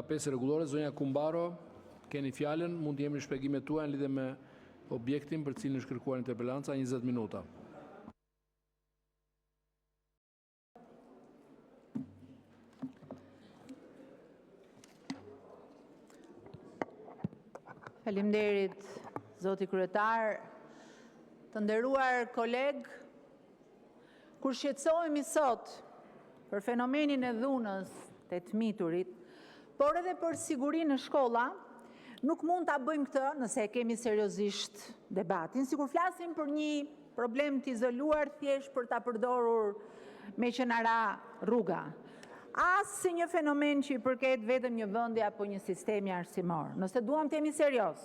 5 rregullore, zonja Kumbaro, keni fjalën, mund të jemi në shpjegimet tuaja në lidhje me objektin për cilin është kërkuar interpelanca, 20 minuta. Faleminderit, zoti kryetar, të nderuar koleg, kur shqetësohemi sot për fenomenin e dhunës të tmiturit, por edhe për sigurinë në shkolla, nuk mund ta bëjmë këtë nëse e kemi seriozisht debatin, sikur flasim për një problem të izoluar thjesht për ta përdorur me qenara rruga. As si një fenomen që i përket vetëm një vendi apo një sistemi arsimor. Nëse duam të jemi serioz,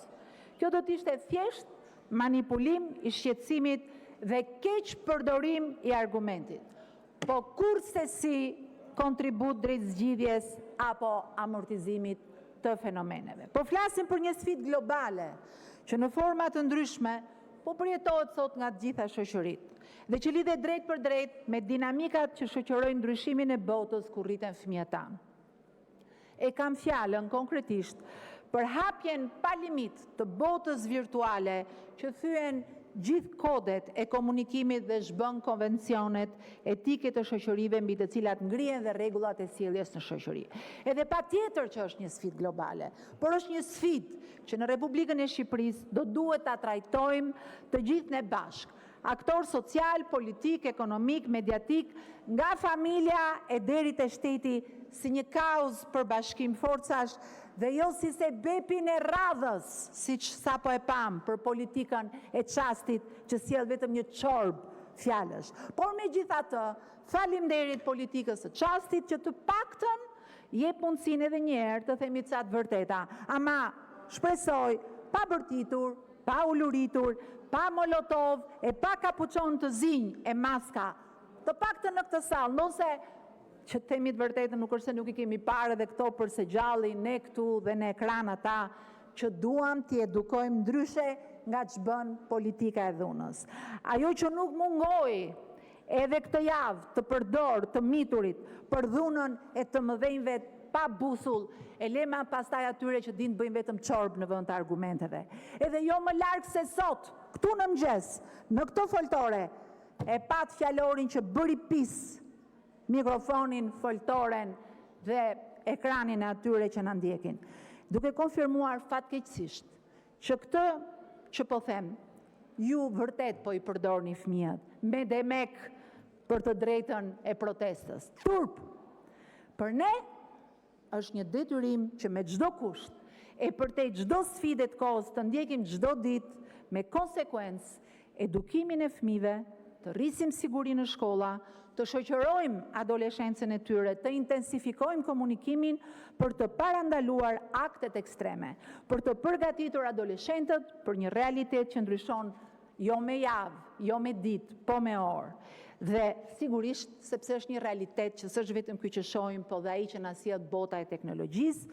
kjo do të ishte thjesht manipulim i shqetësimit dhe keq përdorim i argumentit, po kurse si kontribut drejt zgjidhjes apo amortizimit të fenomeneve. Po flasim për një sfidë globale që në forma të ndryshme po përjetohet sot nga të gjitha shoqëritë dhe që lidhet drejt për drejt me dinamikat që shoqërojnë ndryshimin e botës ku rriten fëmijët tanë. E kam fjalën konkretisht për hapjen pa limit të botës virtuale që thyen gjithë kodet e komunikimit dhe zhbën konvencionet etike të shoqërive mbi të cilat ngrihen dhe rregullat e sjelljes në shoqëri. Edhe patjetër që është një sfidë globale, por është një sfidë që në Republikën e Shqipërisë do duhet ta trajtojmë të gjithë ne bashkë. Aktor social, politik, ekonomik, mediatik, nga familja e deri te shteti si një kauzë për bashkim forcash dhe jo si se bepin e radhës, siç sapo e pam për politikën e çastit që sjell vetëm një çorb fjalësh. Por megjithatë, faleminderit politikës së çastit që të paktën jep mundësinë edhe një herë të themi ca të vërteta, ama shpresoj pa bërtitur, pa uluritur, pa molotov e pa kapuçon të zinj e maska, të paktën në këtë sallë, nëse që të themi të vërtetën nuk është se nuk i kemi parë dhe këto përse gjalli ne këtu dhe në ekran ata që duam t'i edukojmë ndryshe nga që bën politika e dhunës. Ajo që nuk mungoj edhe këtë javë të përdor të miturit për dhunën e të mëdhenjve pa busull, e lema pastaj atyre që din të bëjmë vetëm çorb në vend të argumenteve. Edhe jo më larg se sot, këtu në mëngjes, në këto foltore, e pat fjalorin që bëri pis mikrofonin, foltoren dhe ekranin e atyre që na ndjekin. Duke konfirmuar fatkeqësisht që këtë që po them, ju vërtet po i përdorni fëmijët me demek për të drejtën e protestës. Turp. Për ne është një detyrim që me çdo kusht e përtej çdo sfidë të kohës të ndjekim çdo ditë me konsekuencë edukimin e fëmijëve, të rrisim sigurinë në shkolla, të shoqërojmë adoleshencën e tyre, të intensifikojmë komunikimin për të parandaluar aktet ekstreme, për të përgatitur adoleshentët për një realitet që ndryshon jo me javë, jo me ditë, po me orë. Dhe sigurisht, sepse është një realitet që s'është vetëm ky që shohim, po dhe ai që na sjell bota e teknologjisë,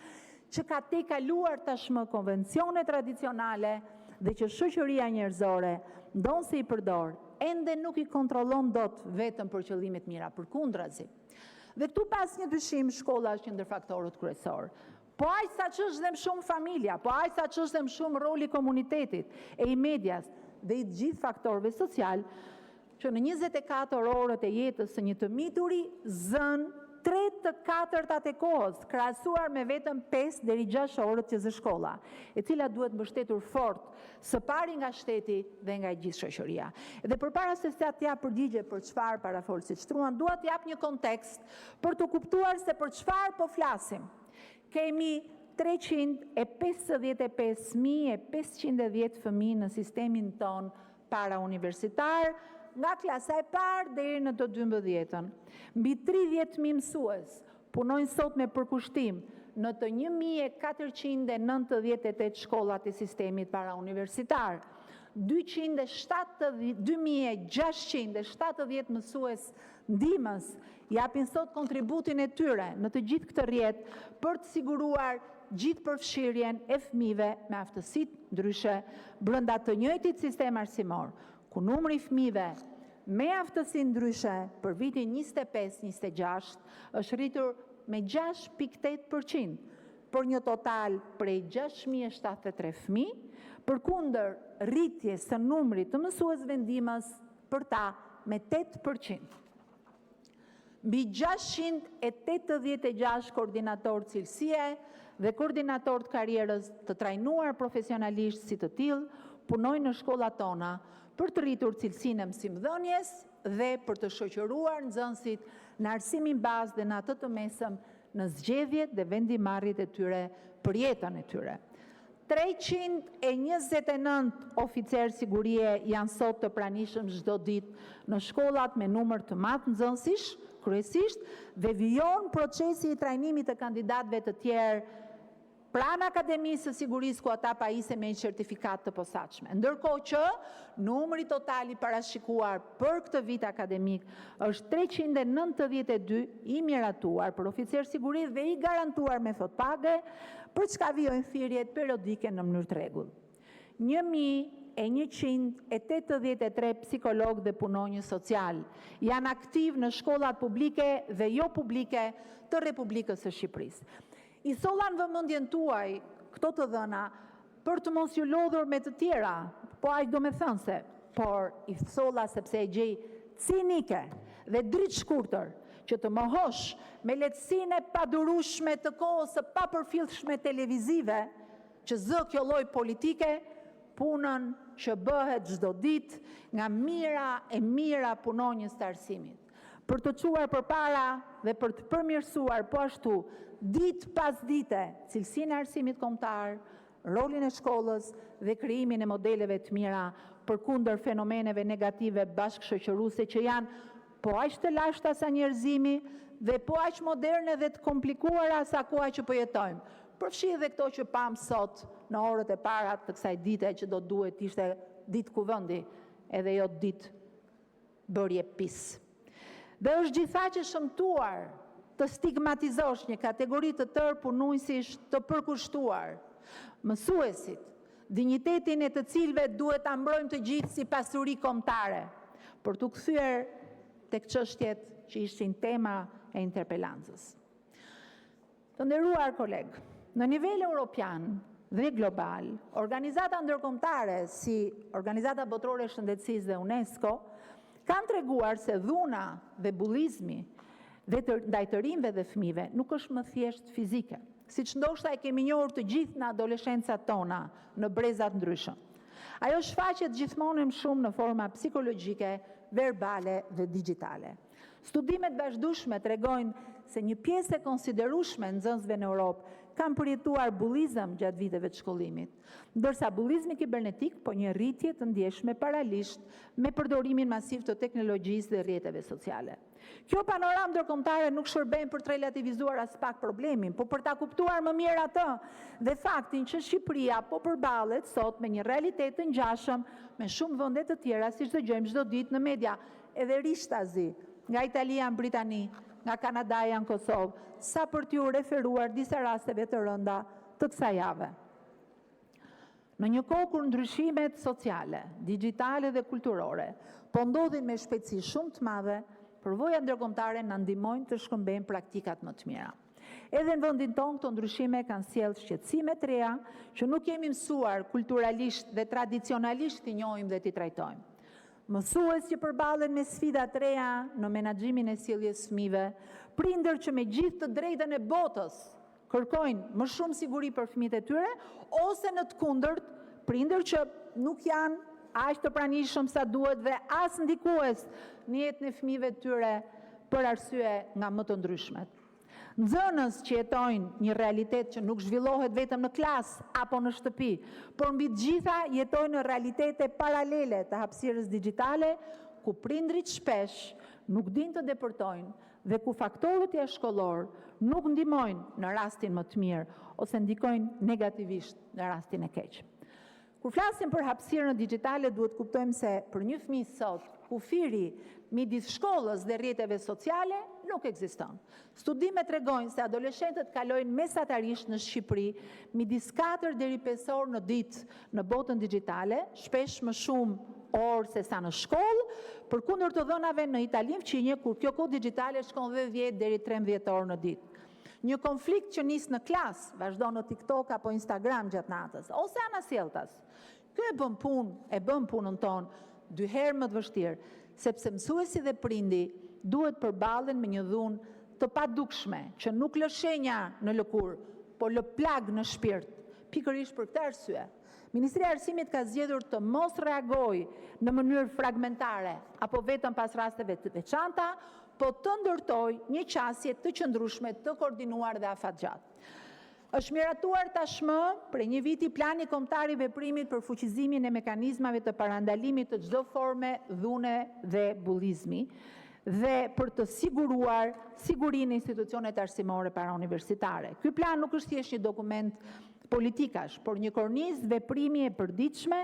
që ka tejkaluar tashmë konvencione tradicionale dhe që shoqëria njerëzore ndonse i përdor, ende nuk i kontrollon dot vetëm për qëllime të mira, përkundrazi. Dhe këtu pas një dyshim, shkolla është një ndër faktorët kryesor. Po aq sa që është dhe më shumë familja, po aq sa që është dhe më shumë roli i komunitetit e i medias dhe i gjithë faktorëve social, që në 24 orët e jetës së një të mituri zën 3/4 e kohës, krahasuar me vetëm 5 deri 6 orët që zë shkolla, e cila duhet mbështetur fort, së pari nga shteti dhe nga gjithë shoqëria. Dhe përpara se të jap përgjigje për çfarë parafolësit shtruan, dua të jap një kontekst për të kuptuar se për çfarë po flasim. Kemi 355.510 fëmijë në sistemin ton parauniversitar, nga klasa e parë deri në të 12-ën. Mbi 30.000 mësues punojnë sot me përkushtim në të 1.498 shkollat e sistemit parauniversitar. 2.670 mësues ndihmës japin sot kontributin e tyre në të gjithë këtë rrjet për të siguruar gjithë përfshirjen e fëmijëve me aftësitë ndryshe brenda të njëjtit sistem arsimor, ku numri i fëmijëve me aftësi ndryshe për vitin 25-26 është rritur me 6.8%, për një total prej 6.073 fëmijë, përkundër rritjes së numrit të mësuesve ndihmës për ta me 8%. Mbi 686 koordinator cilësie dhe koordinator të karrierës të trajnuar profesionalisht si të tillë punojnë në shkollat tona për të rritur cilësinë e mësimdhënies dhe për të shoqëruar nxënësit në arsimin bazë dhe në atë të mesëm në zgjedhjet dhe vendimarrjet e tyre për jetën e tyre. 329 oficerë sigurie janë sot të pranishëm çdo ditë në shkollat me numër të madh nxënësish, kryesisht, dhe vijon procesi i trajnimit të kandidatëve të tjerë pranë Akademisë së Sigurisë ku ata pajisen me një certifikat të posaçme. Ndërkohë që numri total i parashikuar për këtë vit akademik është 392 i miratuar për oficer siguri dhe i garantuar me fotpage, për çka vijojnë thirrjet periodike në mënyrë të rregull. 1183 psikologë dhe punonjës social janë aktiv në shkollat publike dhe jo publike të Republikës së Shqipërisë. I sollan vëmendjen tuaj këto të dhëna për të mos ju lodhur me të tjera, po aq domethënëse, por i solla sepse e gjej cinike dhe dritë shkurtër që të mohosh me lehtësinë e padurueshme të kohës së papërfillshme televizive që zë kjo lloj politike, punën që bëhet çdo ditë nga mira e mira punonjës të arsimit. Për të çuar përpara dhe për të përmirësuar po ashtu ditë pas dite cilësinë e arsimit kombëtar, rolin e shkollës dhe krijimin e modeleve të mira përkundër fenomeneve negative bashkëshoqëruese që janë po aq të lashta sa njerëzimi dhe po aq moderne dhe të komplikuara sa koha që po jetojmë. Përfshi dhe këto që pam sot në orët e para të kësaj dite që do duhet ishte ditë kuvendi, edhe jo ditë bërje pis. Dhe është gjithaqe shëmtuar të stigmatizosh një kategori të tërë punonjësish të përkushtuar, mësuesit, dinjitetin e të cilëve duhet ta mbrojmë të gjithë si pasuri kombëtare, për t'u kthyer tek çështjet që ishin tema e interpelancës. Të nderuar kolegë, në nivel europian dhe global, organizata ndërkombëtare si Organizata Botërore e Shëndetësisë dhe UNESCO kanë treguar se dhuna dhe bullizmi ndaj të rinjve dhe fëmijëve nuk është më thjesht fizike, siç ndoshta e kemi njohur të gjithë në adoleshencat tona në brezat ndryshëm. Ajo shfaqet gjithmonë më shumë në forma psikologjike, verbale dhe digjitale. Studimet vazhdueshme tregojnë se një pjesë e konsiderueshme e nxënësve në Europë kanë përjetuar bullizëm gjatë viteve të shkollimit, ndërsa bullizmi kibernetik po një rritje të ndjeshme paralisht me përdorimin masiv të teknologjisë dhe rrjeteve sociale. Kjo panoramë ndërkombëtare nuk shërben për të relativizuar as pak problemin, por për ta kuptuar më mirë atë dhe faktin që Shqipëria po përballet sot me një realitet të ngjashëm me shumë vende të tjera, siç dëgjojmë çdo ditë në media, edhe rishtazi nga Italia në Britani, nga Kanadaja në Kosovë, sa për t'ju referuar disa rasteve të rënda të kësaj jave. Në një kohë kur ndryshimet sociale, digjitale dhe kulturore po ndodhin me shpejtësi shumë të madhe, përvoja ndërkombëtare na ndihmojnë të shkëmbejmë praktikat më të mira. Edhe në vendin tonë këto ndryshime kanë sjellë shqetësime të reja që nuk jemi mësuar kulturalisht dhe tradicionalisht t'i njohim dhe t'i trajtojmë. Mësues që përballen me sfida të reja në menaxhimin e sjelljes fëmijëve, prindër që me gjithë të drejtën e botës kërkojnë më shumë siguri për fëmijët e tyre, ose në të kundërt, prindër që nuk janë aq të pranishëm sa duhet dhe as ndikues në jetën e fëmijëve të tyre për arsye nga më të ndryshmet. Nxënës që jetojnë një realitet që nuk zhvillohet vetëm në klasë apo në shtëpi, por mbi të gjitha jetojnë në realitete paralele të hapësirës digjitale, ku prindrit shpesh nuk dinë të depërtojnë dhe ku faktorët jashtëshkollor nuk ndihmojnë në rastin më të mirë ose ndikojnë negativisht në rastin e keq. Kur flasim për hapësirën digjitale, duhet kuptojmë se për një fëmijë sot, kufiri midis shkollës dhe rrjeteve sociale nuk ekziston. Studimet tregojnë se adoleshentët kalojnë mesatarisht në Shqipëri midis 4 deri 5 orë në ditë në botën digjitale, shpesh më shumë orë se sa në shkollë, përkundër të dhënave në Itali fqinje, kur kjo kohë digjitale shkon dhe 10 deri 13 orë në ditë. Një konflikt që nis në klas, vazhdo në TikTok apo Instagram gjatë natës, ose anasjelltas. Kjo e bën punën tonë dy herë më të vështirë, sepse mësuesi dhe prindi duhet përballen me një dhunë të padukshme, që nuk lë shenja në lëkurë, por lë plag në shpirt. Pikërisht për këtë arsye, Ministria e Arsimit ka zgjedhur të mos reagojë në mënyrë fragmentare apo vetëm pas rasteve të veçanta, po të ndërtojë një qasje të qëndrueshme, të koordinuar dhe afatgjatë. Është miratuar tashmë për një viti plani kombëtar i veprimit për fuqizimin e mekanizmave të parandalimit të çdo forme dhune dhe bullizmi dhe për të siguruar sigurinë e institucioneve arsimore parauniversitare. Ky plan nuk është thjesht një dokument politikash, por një kornizë veprimi e përditshme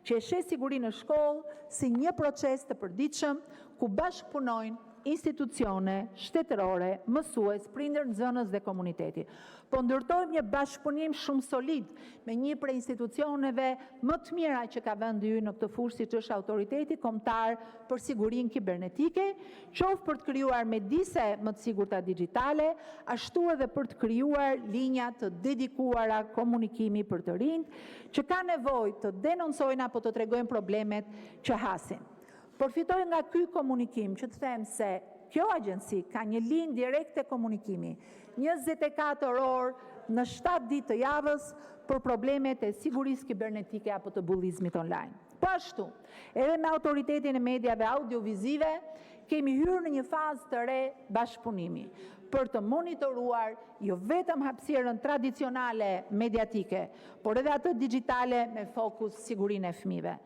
që e sheh sigurinë në shkollë si një proces të përditshëm ku bashkëpunojnë institucione shtetërore, mësues, prindër, nxënës dhe komuniteti. Po ndërtojmë një bashkëpunim shumë solid me një prej institucioneve më të mira që ka vendi ynë në këtë fushë, siç është Autoriteti Kombëtar për Sigurinë Kibernetike, qoftë për të krijuar mjedise më të sigurta digjitale, ashtu edhe për të krijuar linja të dedikuara komunikimi për të rinjt, që kanë nevojë të denoncojnë apo të tregojnë problemet që hasin. Përfitoj nga ky komunikim që të them se kjo agjenci ka një linjë direkte komunikimi, 24 orë në 7 ditë të javës për problemet e sigurisë kibernetike apo të bullizmit online. Po ashtu, edhe me Autoritetin e Mediave Audiovizive kemi hyrë në një fazë të re bashkëpunimi për të monitoruar jo vetëm hapësirën tradicionale mediatike, por edhe atë digjitale me fokus sigurinë e fëmijëve.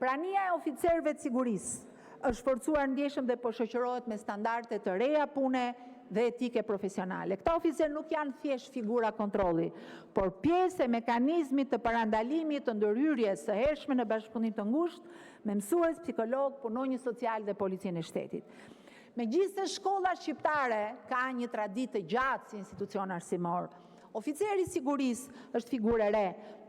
Prania e oficerëve të sigurisë është forcuar ndjeshëm dhe po shoqërohet me standarde të reja pune dhe etike profesionale. Këta oficerë nuk janë thjesht figura kontrolli, por pjesë e mekanizmit të parandalimit të ndërhyrjes së hershme në bashkëpunim të ngushtë me mësues, psikolog, punonjës social dhe policinë e shtetit. Megjithëse shkolla shqiptare ka një traditë të gjatë si institucion arsimor, oficeri i sigurisë është figurë e re,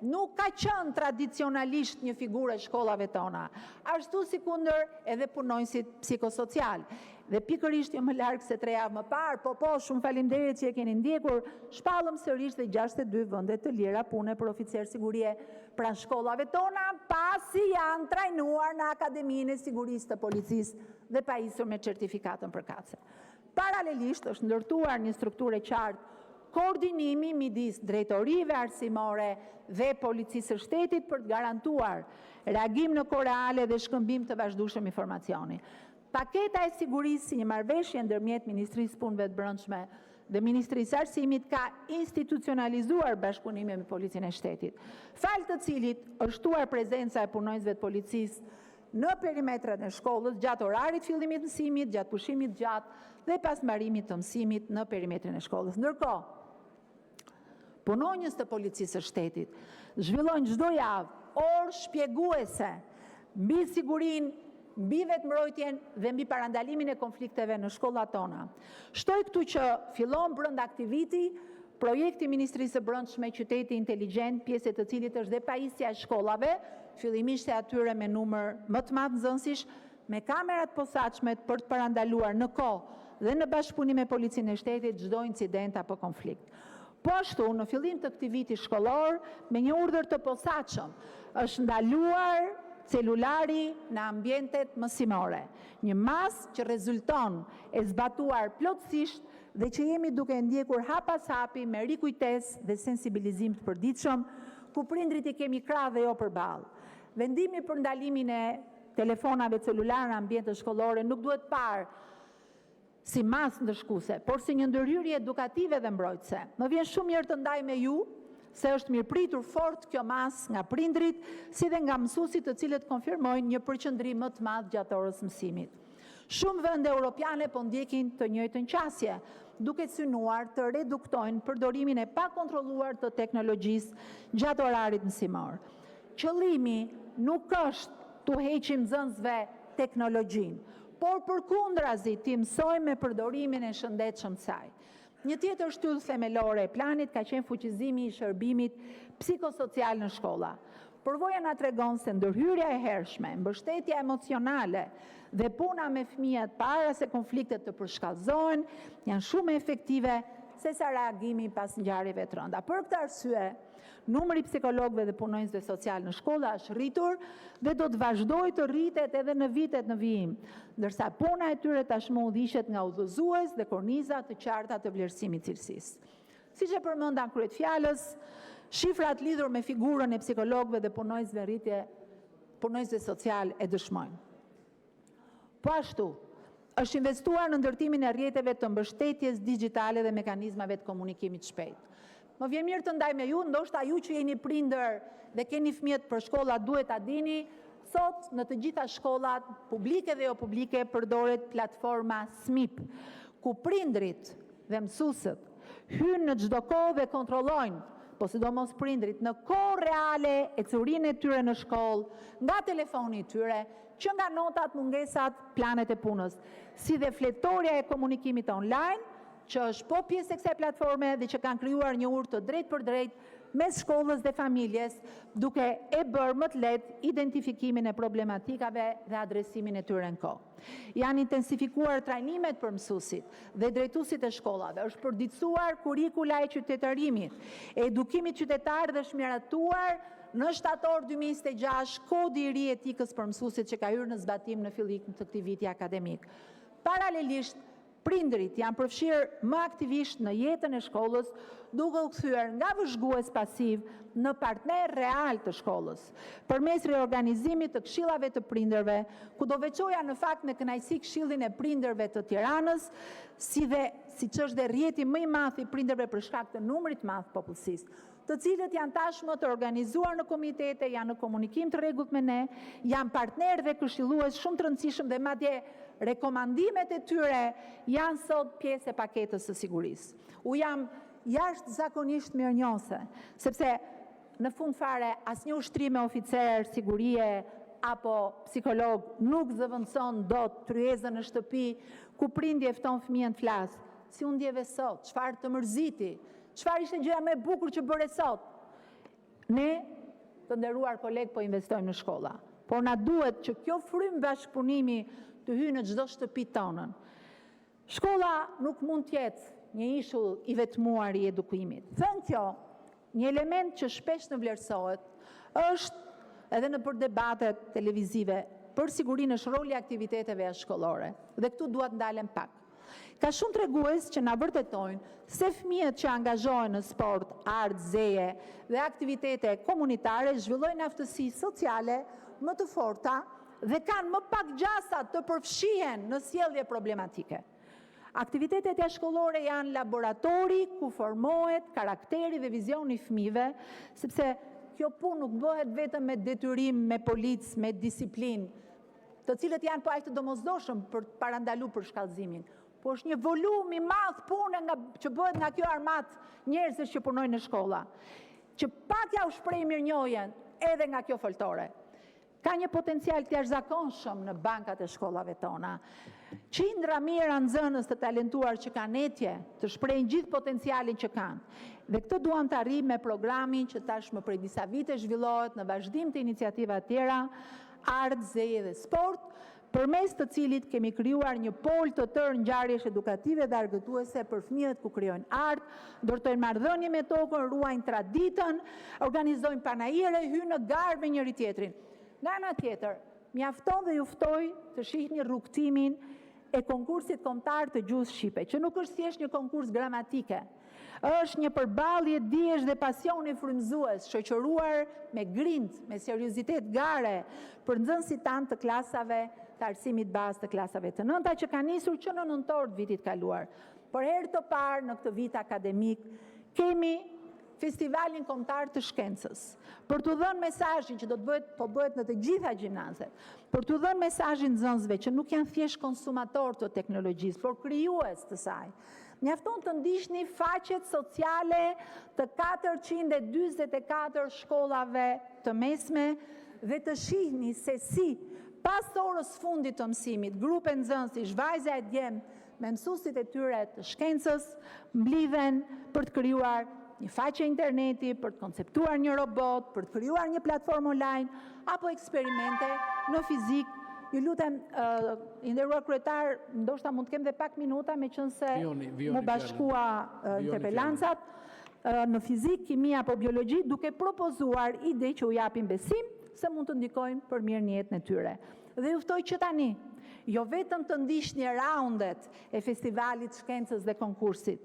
nuk ka qenë tradicionalisht një figurë e shkollave tona, ashtu sikundër edhe punonjësit psikosocial. Dhe pikërisht jo më larg se 3 javë më parë, shumë faleminderit që e keni ndjekur, shpallëm sërish dhe 62 vende të lira pune për oficer sigurie pranë shkollave tona, pasi janë trajnuar në Akademinë e Sigurisë të Policisë dhe pajisur me certifikatën përkatëse. Paralelisht është ndërtuar një strukturë e qartë koordinimi midis drejtorive arsimore dhe policisë së shtetit për të garantuar reagim në kohë reale dhe shkëmbim të vazhdueshëm informacioni. Paketa e sigurisë si një marrëveshje ndërmjet Ministrisë Punëve të Brendshme dhe Ministrisë Arsimit ka institucionalizuar bashkëpunimin me Policinë e Shtetit, fal të cilit është shtuar prezenca e punonjësve të policisë në perimetrat e shkollës gjatë orarit fillimit të mësimit, gjatë pushimit gjatë dhe pas mbarimit të mësimit në perimetrin e shkollës. Ndërkohë, punonjës të policisë së shtetit zhvillojnë çdo javë orë shpjeguese mbi sigurinë, mbi vetmbrojtjen dhe mbi parandalimin e konflikteve në shkollat tona. Shtoj këtu që fillon brenda aktiviti projekti Ministrisë së Brendshme Qyteti Inteligjent, pjesë e të cilit është dhe pajisja e shkollave, fillimisht e atyre me numër më të madh nxënësish, me kamerat posaçme për të parandaluar në kohë dhe në bashkëpunim me policinë e shtetit çdo incident apo konflikt. Po ashtu, në fillim të këtij viti shkollor, me një urdhër të posaçëm, është ndaluar celulari në ambientet mësimore. Një masë që rezulton e zbatuar plotësisht dhe që jemi duke ndjekur hap pas hapi me rikujtesë dhe sensibilizim të përditshëm, ku prindrit i kemi krahë dhe jo përballë. Vendimi për ndalimin e telefonave celulare në ambientet shkollore nuk duhet parë si masë ndëshkuese, por si një ndërhyrje edukative dhe mbrojtëse. Më vjen shumë mirë të ndaj me ju se është mirëpritur fort kjo masë nga prindrit, si dhe nga mësuesit të cilët konfirmojnë një përqendrim më të madh gjatë orës mësimit. Shumë vende europiane po ndjekin të njëjtën qasje, duke synuar të reduktojnë përdorimin e pakontrolluar të teknologjisë gjatë orarit mësimor. Qëllimi nuk është të heqim nxënësve teknologjinë, por përkundrazi të mësojmë me përdorimin e shëndetshëm të saj. Një tjetër shtyllë themelore e planit ka qenë fuqizimi i shërbimit psikosocial në shkolla. Përvoja na tregon se ndërhyrja e hershme, mbështetja emocionale dhe puna me fëmijët para se konfliktet të përshkallëzohen janë shumë efektive se sa reagimi pas ngjarjeve të rënda. Për këtë arsye, numri psikologëve dhe punonjësve social në shkolla është rritur dhe do të vazhdojë të rritet edhe në vitet në vijim, ndërsa puna e tyre tashmë udhëhiqet nga udhëzues dhe korniza të qarta të vlerësimit cilësisë. Siç e përmenda kryet fjalës, shifrat lidhur me figurën e psikologëve dhe punonjësve social e dëshmojnë. Po ashtu, është investuar në ndërtimin e rrjeteve të mbështetjes digjitale dhe mekanizmave të komunikimit shpejt. Më vjen mirë të ndaj me ju, ndoshta ju që jeni prindër dhe keni fëmijët për shkolla duhet ta dini, sot në të gjitha shkollat publike dhe jo publike përdoret platforma SMIP, ku prindrit dhe mësuesët hynë në çdo kohë dhe kontrollojnë, po sidomos prindrit, në kohë reale e curinë e tyre në shkollë, nga telefoni i tyre, që nga notat, mungesat, planet e punës, si dhe fletorja e komunikimit online, që është po pjesë e kësaj platforme dhe që kanë krijuar një urë të drejtë për drejtë mes shkollës dhe familjes, duke e bërë më të lehtë identifikimin e problematikave dhe adresimin e tyre në kohë. Janë intensifikuar trajnimet për mësuesit dhe drejtuesit e shkollave, është përditësuar kurrikula e qytetarimit, e edukimit qytetar dhe është miratuar në shtator 2026 kodi i ri etikës për mësuesit që ka hyrë në zbatim në fillim të këtij viti akademik. Paralelisht, prindrit janë përfshirë më aktivisht në jetën e shkollës, duke u kthyer nga vëzhgues pasiv në partner real të shkollës, përmes reorganizimit të këshillave të prindërve, ku do veçoja në fakt në kënaqësi Këshillin e Prindërve të Tiranës, siç është dhe rrjeti më i madh i prindërve për shkak të numrit të madh popullsisë, të cilët janë tashmë të organizuar në komitete, janë në komunikim të rregullt me ne, janë partner dhe këshillues shumë të rëndësishëm dhe madje rekomandimet e tyre janë sot pjesë e paketës së sigurisë. U jam jashtëzakonisht mirënjohëse, sepse në fund fare asnjë ushtrim me oficer sigurie apo psikolog nuk zëvendëson dot tryezën në shtëpi ku prindi e fton fëmijën të flas. Si u ndjeve sot? Çfarë të mërziti? Çfarë ishte gjëja më e bukur që bëre sot? Ne, të nderuar koleg, po investojmë në shkolla, por na duhet që kjo frym bashkëpunimi të hyjë në çdo shtëpi tonën. Shkolla nuk mund të jetë një ishull i vetmuar i edukimit. Thënë kjo, një element që shpesh në vlerësohet është edhe në për debatet televizive për sigurinë është roli i aktiviteteve jashtë-shkollore. Dhe këtu dua të ndalem pak. Ka shumë tregues që na vërtetojnë se fëmijët që angazhohen në sport, art, zeje dhe aktivitete komunitare zhvillojnë aftësi sociale më të forta dhe kanë më pak gjasa të përfshihen në sjellje problematike. Aktivitetet jashtë-shkollore janë laboratori ku formohet karakteri dhe vizioni i fëmijëve, sepse kjo punë nuk bëhet vetëm me detyrim, me policë, me disiplinë, të cilët janë po aq të domosdoshëm për të parandaluar për shkallëzimin, po është një volum i madh pune që bëhet nga kjo armat njerëzish që punojnë në shkolla, që pak ja u shpreh mirënjohjen edhe nga kjo foltore. Ka një potencial të jashtëzakonshëm në bankat e shkollave tona. Qindra mira nxënës të talentuar që kanë etje, të shprehin gjithë potencialin që kanë. Dhe këtë duam të arrijmë me programin që tashmë prej disa vite zhvillohet në vazhdim të iniciativa të tjera, art, zeje dhe sport, përmes të cilit kemi krijuar një pol të tërë ngjarjesh edukative dhe argëtuese për fëmijët ku krijojnë art, ndërtojnë marrëdhënie me tokën, ruajnë traditën, organizojnë panajire, hyjnë në garë me njëri tjetrin. Nga ana tjetër, mjafton dhe ju ftoj të shihni rrugtimin e konkursit kombëtar të gjuhës shqipe, që nuk është thjesht një konkurs gramatike. Është një përballje dijesh dhe pasioni frymëzues, shoqëruar me grind, me seriozitet gare për nxënësit tanë të klasave të arsimit bazë të klasave të nënta që ka nisur që në nëntor të vitit kaluar. Për herë të parë në këtë vit akademik kemi Festivalin Kombëtar të Shkencës, për të dhënë mesazhin që do të bëhet në të gjitha gjimnazet, për të dhënë mesazhin nxënësve që nuk janë thjesht konsumator të teknologjisë, por krijues të saj. Mjafton të ndiqni faqet sociale të 444 shkollave të mesme dhe të shihni se si pas orës fundit të mësimit, grupe nxënësish, vajza e djemë me mësuesit e tyre të shkencës mblidhen për të krijuar një faqe interneti, për të konceptuar një robot, për të krijuar një platformë online, apo eksperimente në fizik ju lutem, i nderuar kryetar, ndoshta mund të kem dhe pak minuta, meqense mu bashkua interpelancat në fizik, kimi apo biologji, duke propozuar ide që u japin besim se mund të ndikojnë për mirë në jetën e tyre. Dhe ju ftoj që tani, jo vetëm të ndiqni raundet e festivalit shkencës dhe konkursit,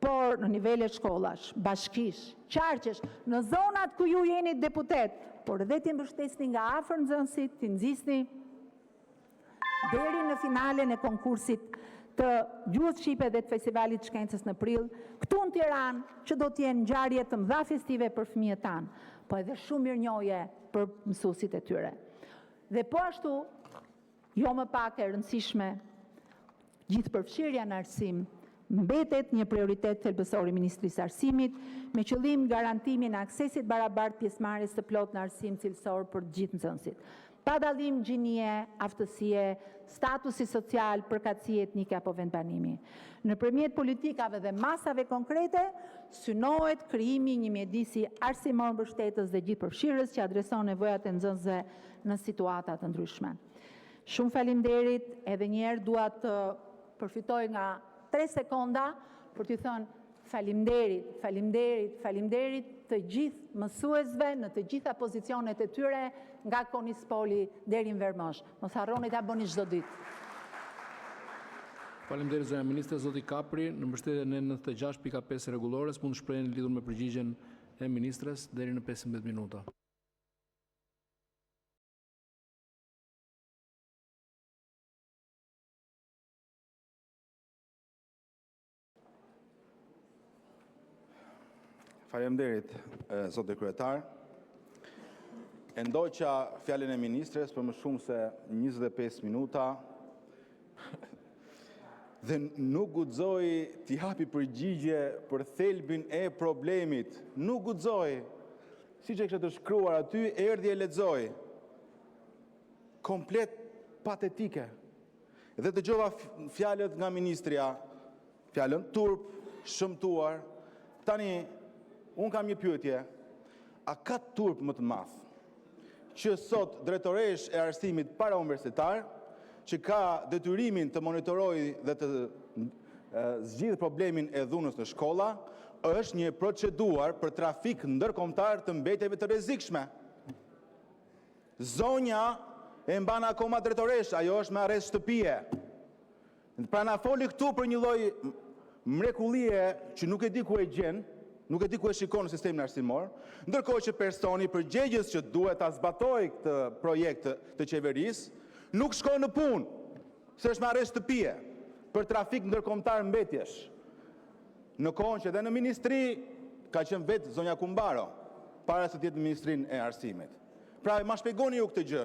por në nivelet shkollash, bashkish, qarqesh, në zonat ku ju jeni deputet, por edhe t'i mbështesni nga afër nxënësit, t'i nxisni deri në finalen e konkursit të gjuhës shqipe dhe të festivalit shkencës në prill, këtu në Tiranë, që do t'jenë ngjarje të mëdha festive për fëmijët tanë, po edhe shumë mirënjohje për mësuesit e tyre. Dhe po ashtu, jo më pak e rëndësishme, gjithë përfshirja në arsim mbetet një prioritet thelbësor i Ministrisë së Arsimit, me qëllim garantimin e aksesit barabart pjesëmarrjes së plotë në arsim cilësor për të gjithë nxënësit. Pa dallim gjinie, aftësie, statusi social, përkatësie etnike apo vendbanimi. Nëpërmjet politikave dhe masave konkrete, synohet krijimi një mjedisi arsimor mbështetës dhe gjithëpërfshirës që adreson nevojat e nxënësve në situata të ndryshme. Shumë faleminderit, edhe një herë dua të përfitoj nga 3 sekonda për t'ju thënë faleminderit, faleminderit, faleminderit të gjithë mësuesve në të gjitha pozicionet e tyre nga Konispoli deri në Vermosh. Mos harroni ta bëni çdo ditë. Faleminderit zonja ministre, zoti Kapri, në mbështetjen e 96.5 rregullores mund të shprehen lidhur me përgjigjen e ministres deri në 15 minuta. Faleminderit, zotë kryetar. E ndoqa fjalën e ministres për më shumë se 25 minuta dhe nuk guxoi t'i hapi përgjigje për thelbin e problemit. Nuk guxoi, siç e kishte të shkruar aty, erdhi e lexoi. Komplet patetike. Dhe dëgjova fjalët nga ministria, fjalën turp, shëmtuar. Tani unë kam një pyetje, a ka turp më të madh që sot drejtoresh e arsimit parauniversitar, që ka detyrimin të monitorojë dhe të zgjidhë problemin e dhunës në shkolla, është një proceduar për trafik ndërkombëtar të mbetjeve të rrezikshme. Zonja e mban akoma drejtoresh, ajo është me arrest shtëpie. Pra na foli këtu për një lloj mrekullie që nuk e di ku e gjen, nuk e di ku e shikon në sistemin arsimor, ndërkohë që personi përgjegjës që duhet ta zbatojë këtë projekt të qeverisë, nuk shkon në punë, se është me arrest shtëpie për trafik ndërkombëtar mbetjesh. Në kohën që edhe në ministri ka qenë vetë zonja Kumbaro, para se të jetë në Ministrinë e Arsimit. Pra, ma shpjegoni ju këtë gjë.